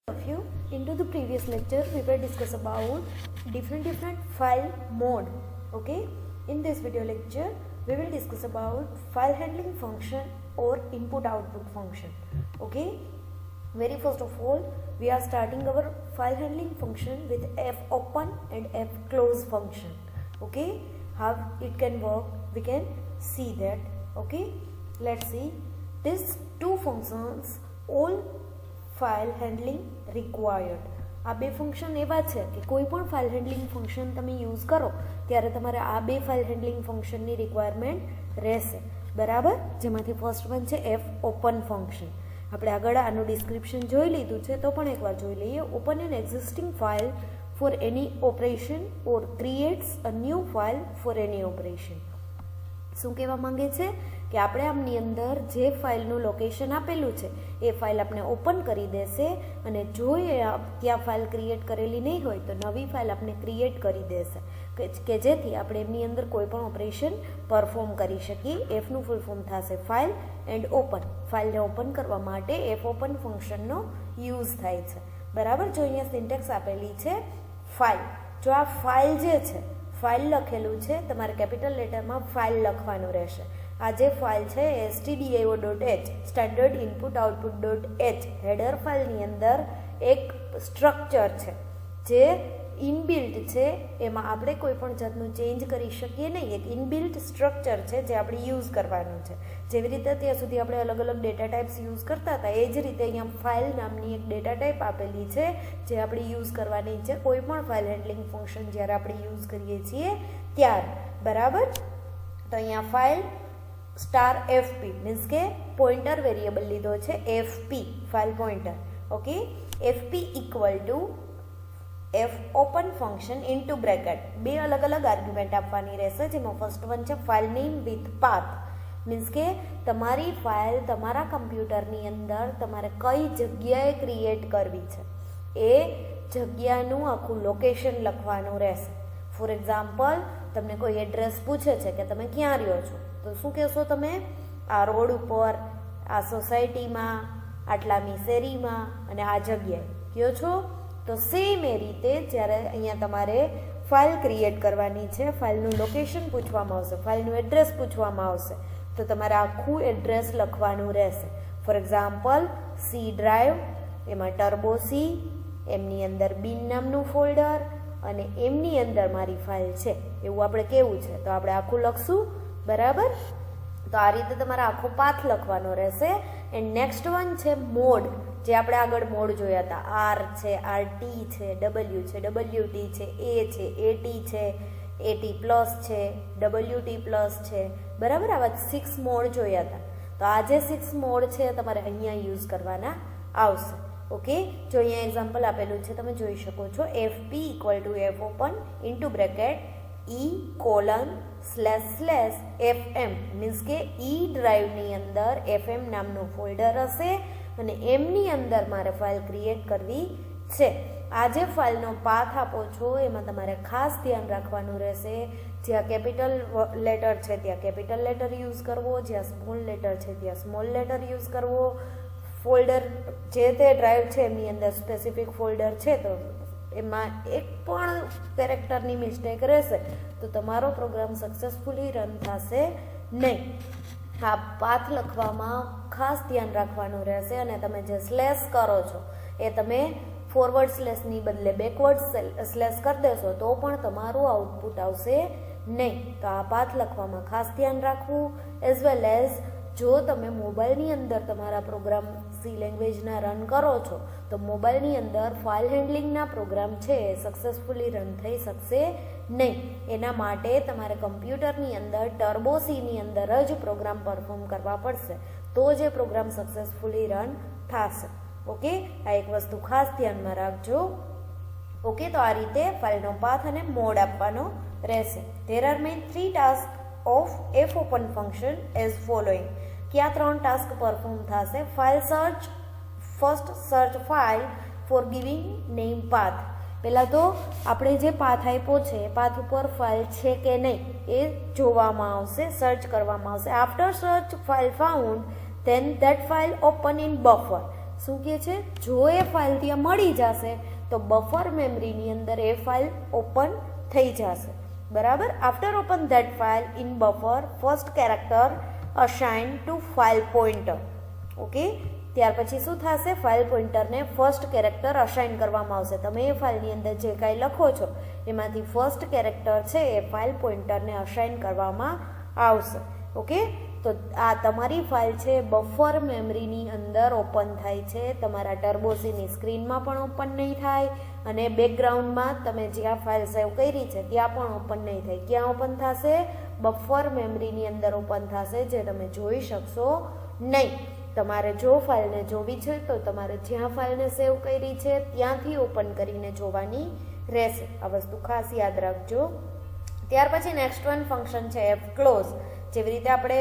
Of you into the previous lecture we will discuss about different file mode. Okay, in this video lecture we will discuss about file handling function or input output function. Okay, very first of all we are starting our file handling function with fopen and fclose function. Okay, how it can work we can see that. Okay, let's see these two functions all file handling required. આ બે function એવા છે કે કોઈ પણ file handling function તમે use કરો ત્યારે તમારે આ બે ફાઇલ હેન્ડલિંગ ફંક્શનની રિક્વાયરમેન્ટ રહેશે, બરાબર. જેમાંથી ફર્સ્ટ વન છે એફ ઓપન ફંક્શન. આપણે આગળ આનું ડિસ્ક્રિપ્શન જોઈ લીધું છે તો પણ એકવાર જોઈ લઈએ. Open an existing file for any operation or creates a new file for any operation. શું કહેવા માંગે છે કે આપણે આમની અંદર જે ફાઇલનું લોકેશન આપેલું છે એ ફાઇલ આપણે ઓપન કરી દેશે અને જો એ ત્યાં ફાઇલ ક્રિએટ કરેલી નહીં હોય તો નવી ફાઇલ આપણે ક્રિએટ કરી દેશે કે જેથી આપણે એમની અંદર કોઈ પણ ઓપરેશન પરફોર્મ કરી શકીએ. એફનું ફૂલ ફોર્મ થશે ફાઇલ એન્ડ ઓપન. ફાઇલને ઓપન કરવા માટે એફ ઓપન ફંક્શનનો યુઝ થાય છે, બરાબર. જો અહીંયા સિન્ટેક્સ આપેલી છે ફાઇલ. જો આ ફાઇલ જે છે ફાઇલ લખેલું છે તમારે કેપિટલ લેટરમાં ફાઇલ લખવાનું રહેશે. આ જે ફાઇલ છે stdio.h standard input output dot h header ફાઇલની અંદર એક સ્ટ્રક્ચર છે જે ઇનબિલ્ટ છે, એમાં આપણે કોઈ પણ જાતનું ચેન્જ કરી શકીએ નહીં. એક ઇનબિલ્ટ સ્ટ્રક્ચર છે જે આપણે યુઝ કરવાનું છે. જેવી રીતે ત્યાં સુધી આપણે અલગ અલગ ડેટા ટાઈપ્સ યુઝ કરતા હતા એ જ રીતે અહીંયા ફાઇલ નામની એક ડેટા ટાઈપ આપેલી છે જે આપણે યુઝ કરવાની છે કોઈ પણ ફાઇલ હેન્ડલિંગ ફંક્શન જ્યારે આપણે યુઝ કરીએ છીએ ત્યારે, બરાબર. તો અહીંયા ફાઇલ સ્ટાર એફપી મીન્સ કે પોઇન્ટર વેરિયેબલ લીધો છે FP file pointer. Okay, FP equal to f open function into bracket. બે અલગ અલગ આર્ગ્યુમેન્ટ આપવાની રહેશે જેમાં ફર્સ્ટ વન છે file name with path. Means કે તમારી ફાઇલ તમારા કમ્પ્યુટરની અંદર તમારે કઈ જગ્યાએ ક્રિએટ કરવી છે એ જગ્યાનું આખું લોકેશન લખવાનું રહેશે. ફોર એક્ઝામ્પલ તમને કોઈ એડ્રેસ પૂછે છે કે તમે ક્યાં રહ્યો છો તો શું કહેશો તમે? આ રોડ ઉપર, આ સોસાયટીમાં, આટલામી શેરીમાં અને આ જગ્યાએ કહો છો. તો સેમ એ રીતે જ્યારે અહીંયા તમારે ફાઇલ ક્રિએટ કરવાની છે, ફાઇલનું લોકેશન પૂછવામાં આવશે, ફાઇલનું એડ્રેસ પૂછવામાં આવશે તો તમારે આખું એડ્રેસ લખવાનું રહેશે. ફોર એક્ઝામ્પલ સી ડ્રાઈવ, એમાં ટર્બો સી, એમની અંદર બિન નામનું ફોલ્ડર અને એમની અંદર મારી ફાઇલ છે એવું આપણે કેવું છે તો આપણે આખું લખશું, બરાબર. તો આ રીતે તમારે આખો પાથ લખવાનો રહેશે. એન્ડ નેક્સ્ટ વન છે મોડ, જે આપણે આગળ મોડ જોયા હતા. આર છે, આરટી છે, ડબલ્યુ છે, ડબલ્યુટી છે, એ છે, એટી છે, એટી પ્લસ છે, ડબલ્યુટી પ્લસ છે, બરાબર. આવા 6 મોડ જોયા હતા. તો આ જે 6 મોડ છે તમારે અહીંયા યુઝ કરવાના આવશે. ઓકે, જો અહીંયા એક્ઝામ્પલ આપેલું છે તમે જોઈ શકો છો. FP equal to f open into bracket e://fm means કે ઈ ડ્રાઈવની અંદર fm નામનું ફોલ્ડર હશે અને એમની અંદર મારે ફાઇલ ક્રિએટ કરવી છે. આ જે ફાઇલનો પાથ આપો છો એમાં તમારે ખાસ ધ્યાન રાખવાનું રહેશે. જ્યાં કેપિટલ લેટર છે ત્યાં કેપિટલ લેટર યુઝ કરવો, જ્યાં સ્મોલ લેટર છે ત્યાં સ્મોલ લેટર યુઝ કરવો. ફોલ્ડર જે તે ડ્રાઈવ છે એમની અંદર સ્પેસિફિક ફોલ્ડર છે તો એમાં એક પણ કેરેક્ટરની મિસ્ટેક રહેશે તો તમારો પ્રોગ્રામ સક્સેસફુલી રન થશે નહીં. આ પાથ લખવામાં ખાસ ધ્યાન રાખવાનું રહેશે અને તમે જે સ્લેશ કરો છો એ તમે ફોરવર્ડ સ્લેશની બદલે બેકવર્ડ સ્લેશ કરી દેશો તો પણ તમારું આઉટપુટ આવશે નહીં. તો આ પાથ લખવામાં ખાસ ધ્યાન રાખવું. એઝ વેલ એઝ જો તમે મોબાઈલની અંદર તમારા પ્રોગ્રામ સી લેંગ્વેજના રન કરો છો તો મોબાઈલની અંદર ફાઇલ હેન્ડલિંગના પ્રોગ્રામ છે એ સક્સેસફુલી રન થઈ શકશે નહીં. એના માટે તમારે કમ્પ્યુટરની અંદર ટર્બો સીની અંદર જ પ્રોગ્રામ પરફોર્મ કરવા પડશે તો જે પ્રોગ્રામ સક્સેસફુલી રન થશે. ઓકે, આ એક વસ્તુ ખાસ ધ્યાનમાં રાખજો. ઓકે, તો આ રીતે ફાઇલનો પાથ અને મોડ આપવાનો રહેશે. There are main 3 task of F open function as following. કે આ 3 ટાસ્ક પરફોર્મ થશે. File search, first search file for giving name path. પહેલાં તો આપણે જે પાથ આપ્યો છે એ પાથ ઉપર ફાઇલ છે કે નહીં એ જોવામાં આવશે, સર્ચ કરવામાં આવશે. After search file found then that file open in buffer શું કહે છે? જો એ ફાઇલ ત્યાં મળી જશે તો બફર મેમરીની અંદર એ ફાઇલ ઓપન થઈ જશે. બરાબર. After open that file in buffer first character assign to file pointer. Okay, ત્યાર પછી શું થશે? ફાઇલ પોઇન્ટરને ફર્સ્ટ કેરેક્ટર અસાઇન કરવામાં આવશે. તમે એ ફાઇલની અંદર જે કાંઈ લખો છો એમાંથી ફર્સ્ટ કેરેક્ટર છે એ ફાઇલ પોઇન્ટરને અસાઇન કરવામાં આવશે. ઓકે, તો આ તમારી ફાઇલ છે બફર મેમરીની અંદર ઓપન થાય છે. તમારા ટર્બોસીની સ્ક્રીનમાં પણ ઓપન નહીં થાય અને બેકગ્રાઉન્ડમાં તમે જ્યાં ફાઇલ સેવ કરી છે ત્યાં પણ ઓપન નહીં થાય. ક્યાં ઓપન થશે? બફર મેમરીની અંદર ઓપન થશે, જે તમે જોઈ શકશો નહીં. તમારે જો ફાઇલને જોવી છે તો તમારે જ્યાં ફાઇલને સેવ કરી છે ત્યાંથી ઓપન કરીને જોવાની રહેશે. આ વસ્તુ ખાસ યાદ રાખજો. ત્યાર પછી નેક્સ્ટ વન ફંક્શન છે એફ ક્લોઝ. જેવી રીતે આપણે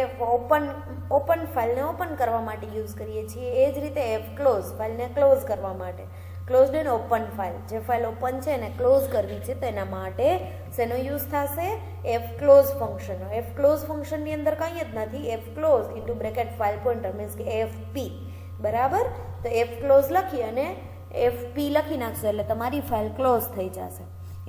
ઓપન ફાઇલને ઓપન કરવા માટે યુઝ કરીએ છીએ એ જ રીતે એફ ક્લોઝ ફાઇલને ક્લોઝ કરવા માટે. ક્લોઝડ એન્ડ ઓપન ફાઇલ, જે ફાઇલ ઓપન છે એને ક્લોઝ કરવી છે તો એના માટે શેનો યુઝ થશે? એફ ક્લોઝ ફંક્શનનો. એફ ક્લોઝ ફંક્શનની અંદર કંઈ જ નથી. F close into bracket file pointer means કે એફ પી. બરાબર. તો એફ ક્લોઝ લખી અને એફ પી લખી નાખશો એટલે તમારી ફાઇલ ક્લોઝ થઈ જશે.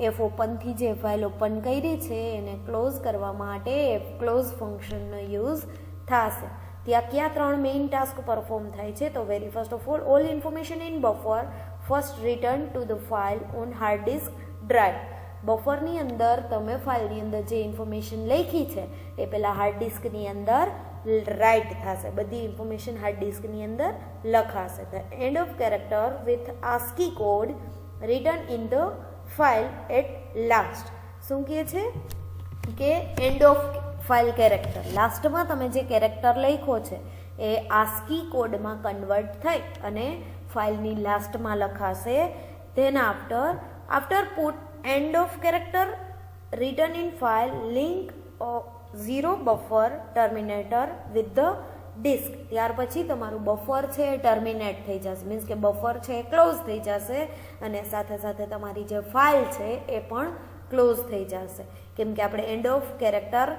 એફ ઓપનથી જે ફાઇલ ઓપન કરી છે એને ક્લોઝ કરવા માટે એફ ક્લોઝ ફંક્શનનો યુઝ થશે. ત્યાં ક્યાં 3 મેઇન ટાસ્ક પરફોર્મ થાય છે? તો very first of all information in buffer first return to the file on hard disk drive. બફરની અંદર તમે ફાઇલની અંદર જે ઇન્ફોર્મેશન લખી છે એ પહેલાં હાર્ડ ડિસ્કની અંદર રાઇટ થશે. બધી ઇન્ફોર્મેશન હાર્ડ ડિસ્કની અંદર લખાશે. The end of character with ASCII code return in the file at last. શું કહે છે કે એન્ડ ઓફ ફાઇલ કેરેક્ટર, લાસ્ટમાં તમે જે કેરેક્ટર લખ્યો છે એ આસ્કી કોડમાં કન્વર્ટ થઈ અને ફાઇલની લાસ્ટમાં લખાશે. Then after put end of character return in file link 0 buffer terminator with the disk. ત્યાર પછી તમારું બફર છે એ ટર્મિનેટ થઈ જશે, મીન્સ કે બફર છે એ ક્લોઝ થઈ જશે અને સાથે સાથે તમારી જે ફાઇલ છે એ પણ ક્લોઝ થઈ જશે. કેમ કે આપણે એન્ડ ઓફ કેરેક્ટર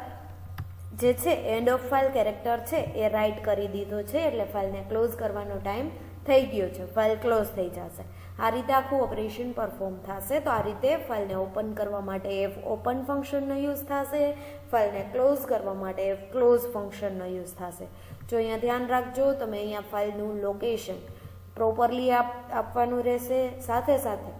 જે છે એન્ડ ઓફ ફાઇલ કેરેક્ટર છે એ રાઇટ કરી દીધો છે એટલે ફાઇલને ક્લોઝ કરવાનો ટાઈમ થઈ ગયો છે. ફાઇલ ક્લોઝ થઈ જશે. આ રીતે આખું ઓપરેશન પરફોર્મ થશે. તો આ રીતે ફાઇલને ઓપન કરવા માટે એફ ઓપન ફંક્શનનો યુઝ થશે. ફાઇલને ક્લોઝ કરવા માટે એફ ક્લોઝ ફંક્શનનો યુઝ થશે. જો અહીંયા ધ્યાન રાખજો, તમે અહીંયા ફાઇલનું લોકેશન પ્રોપરલી આપવાનું રહેશે. સાથે સાથે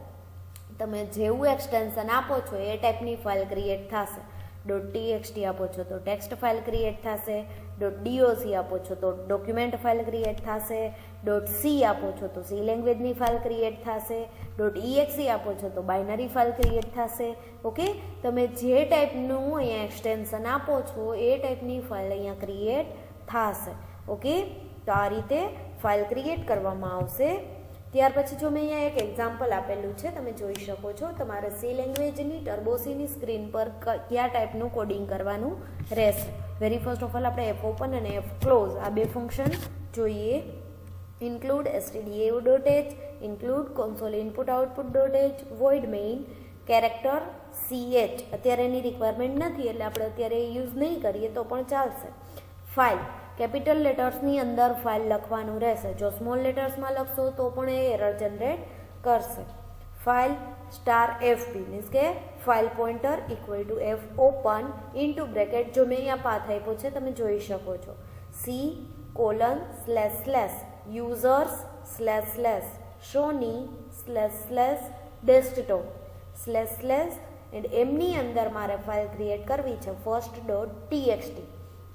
તમે જેવું એક્સટેન્શન આપો છો એ ટાઈપની ફાઇલ ક્રિએટ થશે. .txt આપો છો તો ટેક્સ્ટ ફાઇલ ક્રિએટ થશે. .doc આપો છો તો ડોક્યુમેન્ટ ફાઇલ ક્રિએટ થશે. .c આપો છો તો સી લેંગ્વેજની ફાઇલ ક્રિએટ થશે. .exe આપો છો તો બાઇનરી ફાઇલ ક્રિએટ થશે. ઓકે, તમે જે ટાઈપનું અહીંયા એક્સટેન્શન આપો છો એ ટાઈપની ફાઇલ અહીંયા ક્રિએટ થશે. ઓકે, તો આ રીતે ફાઇલ ક્રિએટ કરવામાં આવશે. ત્યાર પછી જો મેં અહીંયા એક એક્ઝામ્પલ આપેલું છે, તમે જોઈ શકો છો. તમારે સી લેંગ્વેજની ટર્બોસીની સ્ક્રીન પર કયા ટાઈપનું કોડિંગ કરવાનું રહેશે. વેરી ફર્સ્ટ ઓફ ઓલ આપણે એફ ઓપન અને એફ ક્લોઝ આ બે ફંક્શન જોઈએ. Include stdio.h, include console input output.h, void main character ch. અત્યારે એની રિક્વાયરમેન્ટ નથી એટલે આપણે અત્યારે યુઝ નહીં કરીએ તો પણ ચાલશે. ફાઇલ કેપિટલ લેટર્સની અંદર ફાઇલ લખવાનું રહેશે. જો સ્મોલ લેટર્સમાં લખશો તો પણ એ એરર જનરેટ કરશે. ફાઇલ *fp મીન્સ કે file pointer equal to f open into bracket. જો મેં અહીંયા પાથ આપ્યો છે તમે જોઈ શકો છો. c://users/ sony //desktop/ એન્ડ એમની અંદર મારે ફાઇલ ક્રિએટ કરવી છે first.txt.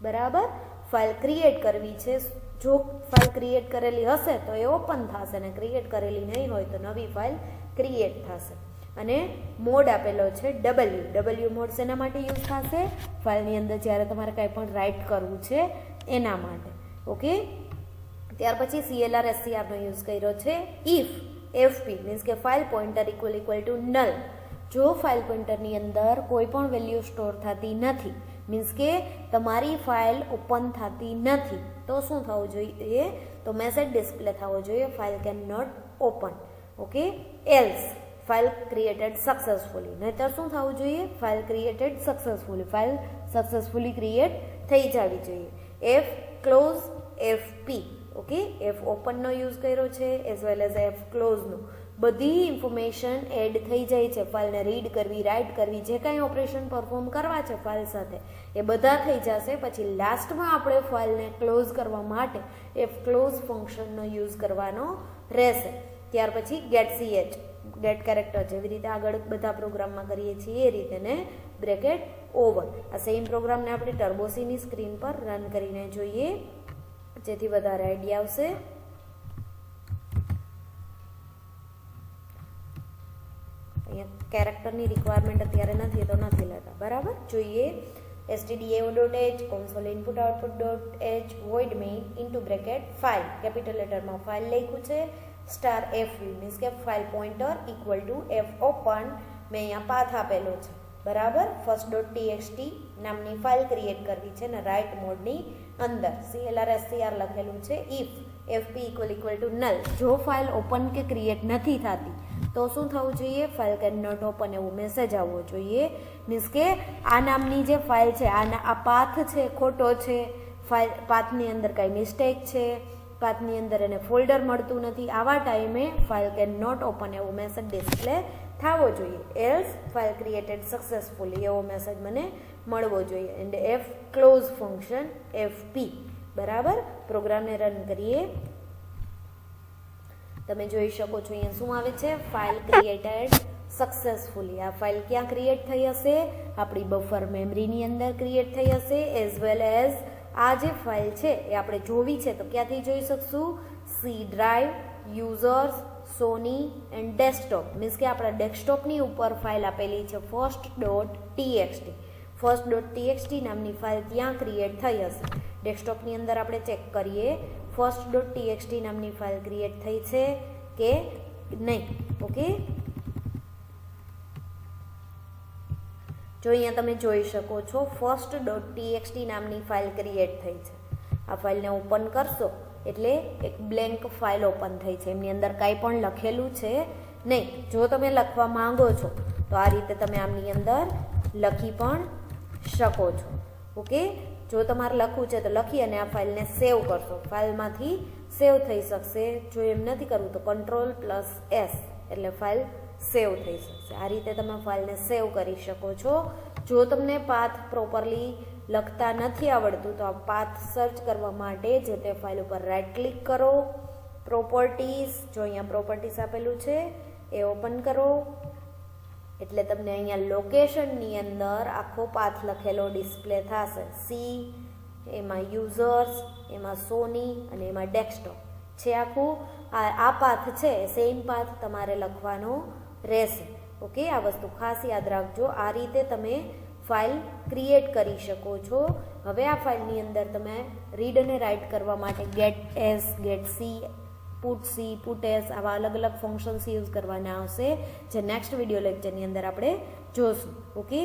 બરાબર, ફાઇલ ક્રિએટ કરવી છે. જો ફાઇલ ક્રિએટ કરેલી હશે તો એ ઓપન થશે અને ક્રિએટ કરેલી નહીં હોય તો નવી ફાઇલ ક્રિએટ થશે. અને મોડ આપેલો છે W મોડ શેના માટે યુઝ થશે? ફાઇલની અંદર જ્યારે તમારે કાંઈ પણ રાઇટ કરવું છે એના માટે. ઓકે, ત્યાર પછી CLR નો યુઝ કર્યો છે. ઇફ fp મીન્સ કે file pointer equal two null. જો ફાઇલ પોઇન્ટરની અંદર કોઈ પણ વેલ્યુ સ્ટોર થતી નથી, મીન્સ કે તમારી ફાઇલ ઓપન થતી નથી, તો શું થવું જોઈએ? તો મેસેજ ડિસ્પ્લે થવો જોઈએ file can not open. Okay, else file created successfully. નહીતર શું થવું જોઈએ? File created successfully. File successfully create થઈ જવી જોઈએ. F close fp okay, f ઓપનનો યુઝ કર્યો છે એઝ વેલ એઝ એફ ક્લોઝનો. બધી ઇન્ફોર્મેશન એડ થઈ જાય છે. ફાઇલને રીડ કરવી, રાઇટ કરવી, જે કાંઈ ઓપરેશન પરફોર્મ કરવા છે ફાઇલ સાથે એ બધા થઈ જશે. પછી લાસ્ટમાં આપણે ફાઇલને ક્લોઝ કરવા માટે એફ ક્લોઝ ફંક્શનનો યુઝ કરવાનો રહેશે. ત્યાર પછી ગેટ ch, ગેટ કેરેક્ટર, જેવી રીતે આગળ બધા પ્રોગ્રામમાં કરીએ છીએ એ રીતે, ને બ્રેકેટ ઓવર. આ સેમ પ્રોગ્રામને આપણે ટર્બોસીની સ્ક્રીન પર રન કરીને જોઈએ જેથી વધારે આઈડિયા આવશે. અહીંયા કેરેક્ટરની રિક્વાયરમેન્ટ અત્યારે નથી તો નથી લેતા, બરાબર. જોઈએ stdio.h console input output .h void main into bracket file, capital લેટરમાં ફાઇલ લખ્યું છે, સ્ટાર f મીન્સ કે file pointer equal to f open. મેં અહીંયા પાથ આપેલો છે, બરાબર. first.txt નામની ફાઇલ ક્રિએટ કરવી છે ને રાઇટ મોડની અંદર clr લખેલું છે. If fp equal to null, જો ફાઇલ ઓપન કે ક્રિએટ નથી થતી તો શું થવું જોઈએ? ફાઇલ કેન નોટ ઓપન એવો મેસેજ આવવો જોઈએ. મીન્સ કે આ નામની જે ફાઇલ છે, આ પાથ છે ખોટો છે, ફાઇલ પાથની અંદર કાંઈ મિસ્ટેક છે, પાથની અંદર એને ફોલ્ડર મળતું નથી, આવા ટાઈમે ફાઇલ કેન નોટ ઓપન એવો મેસેજ ડિસ્પ્લે થવો જોઈએ. એલ્સ ફાઇલ ક્રિએટેડ સક્સેસફુલી એવો મેસેજ મને મળવો જોઈએ. And F close function fp, બરાબર. પ્રોગ્રામને રન કરીએ. તમે જોઈ શકો છો અહીંયા શું આવે છે? File created successfully. આ ફાઇલ ક્યાં ક્રિએટ થઈ હશે? આપણી બફર મેમરીની અંદર ક્રિએટ થઈ હશે. એઝ વેલ એઝ આ જે ફાઇલ છે એ આપણે જોવી છે તો ક્યાંથી જોઈ શકશું? C drive, users, Soni and desktop. Means કે આપણા ડેસ્કટોપની ઉપર ફાઇલ આપેલી છે first.txt. first.txt નામની ફાઇલ ત્યાં ક્રિએટ થઈ હશે. ડેસ્કટોપની અંદર આપણે ચેક કરીએ first.txt નામની ફાઇલ ક્રિએટ થઈ છે કે નહીં. ઓકે, જો અહીંયા તમે જોઈ શકો છો first.txt નામની ફાઇલ ક્રિએટ થઈ છે. આ ફાઇલને ઓપન કરશો એટલે એક બ્લેન્ક ફાઇલ ઓપન થઈ છે, એમની અંદર કાંઈ પણ લખેલું છે નહીં. જો તમે લખવા માંગો છો તો આ રીતે તમે આમની અંદર લખી પણ શકો છો. ઓકે, જો તમારે લખવું છે તો લખી અને આ ફાઇલને સેવ કરશો, ફાઇલમાંથી સેવ થઈ શકશે. જો એમ નથી કરવું તો Ctrl+S એટલે ફાઇલ સેવ થઈ શકશે. આ રીતે તમે ફાઇલને સેવ કરી શકો છો. જો તમને પાથ પ્રોપરલી લખતા નથી આવડતું તો આ પાથ સર્ચ કરવા માટે જે તે ફાઇલ ઉપર રાઇટ ક્લિક કરો, પ્રોપર્ટીઝ, જો અહીંયા પ્રોપર્ટીઝ આપેલું છે એ ઓપન કરો એટલે તમને અહીંયા લોકેશનની અંદર આખો પાથ લખેલો ડિસ્પ્લે થશે. સી, એમાં યુઝર્સ, એમાં સોની અને એમાં ડેસ્કટોપ છે. આખું આ પાથ છે, સેમ પાથ તમારે લખવાનો રહેશે. ઓકે, આ વસ્તુ ખાસ યાદ રાખજો. આ રીતે તમે ફાઇલ ક્રિએટ કરી શકો છો. હવે આ ફાઇલની અંદર તમે રીડ અને રાઇટ કરવા માટે get S, get C, put C, put S આવા અલગ અલગ ફંક્શન્સ યુઝ કરવાના આવશે જે નેક્સ્ટ વિડીયો લેક્ચરની અંદર આપણે જોશું. ઓકે.